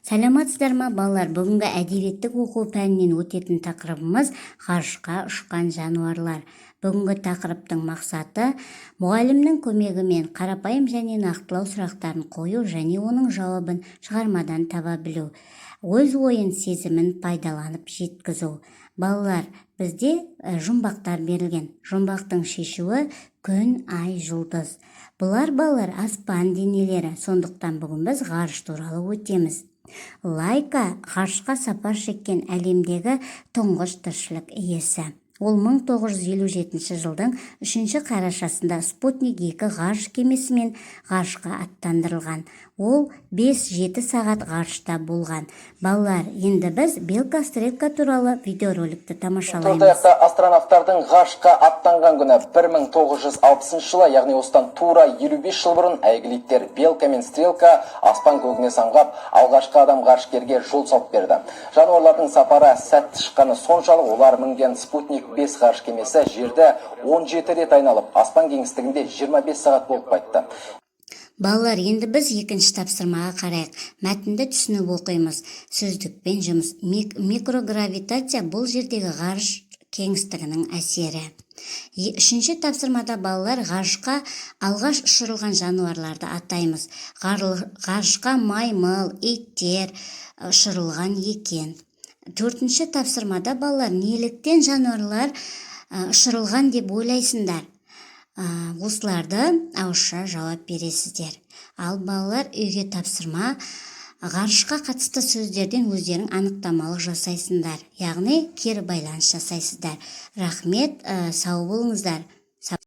Саламатсыздар ма, балалар? Бүгінгі әдебиеттік оқу пәнінен өтетін тақырыбымыз ғарышқа ұшқан жануарлар. Бүгінгі тақырыптың мақсаты мұғалімнің көмегімен қарапайым және нақтылау сұрақтарын қою және оның жауабын шығармадан таба білу. Өз ойын сезімін пайдаланып жеткізу. Балалар, бізде жұмбақтар берілген. Жұмбақтың шешуі күн, ай, жұлдыз. Бұлар балалар аспан денелері. Сондықтан бүгін біз ғарыш туралы өтеміз. Лайка ғарышқа сапар шеккен әлемдегі тұңғыш тіршілік иесі. Ол 1957 жылдың 3 қарашасында Спутник 2 ғарыш кемесімен ғарышқа аттандырылған. Ол 5-7 сағат ғарышта болған. Балалар, енді біз белка-стрелка туралы видеороликті тамашалаймыз. Сондай-ақ астронавтардың ғарышқа аттанған күні 1960 жылы, яғни осыдан тура 55 жыл бұрын әйгіліктер белка мен стрелка аспан көгіне самғап, алғашқы адам ғарышкерге жол салып берді. Жануарлардың сапары сәтті шыққаны соншалық, олар мінген Спутник 5 ғарыш кемесі жерді 17 рет айналып, аспан кеңістігінде 25 сағат болып қайтты. Балалар, енді біз екінші тапсырмаға қарайық. Мәтінді түсініп оқимыз. Сөздікпен жұмыс. Микрогравитация бұл жердегі ғарыш кеңістігінің әсері. Үшінші тапсырмада балалар ғарышқа алғаш ұшырылған жануарларды атаймыз. Ғарышқа маймыл, иттер ұшырылған екен. Төртінші тапсырмада балалар неліктен жануарлар ұшырылған деп ойлайсыңдар? Осыларды ауызша жауап бересіздер. Ал балалар, үйге тапсырма ғарышқа қатысты сөздерден өздерің анықтамалық жасайсыңдар. Яғни кері байланыс жасайсыздар. Рахмет, сау болыңыздар.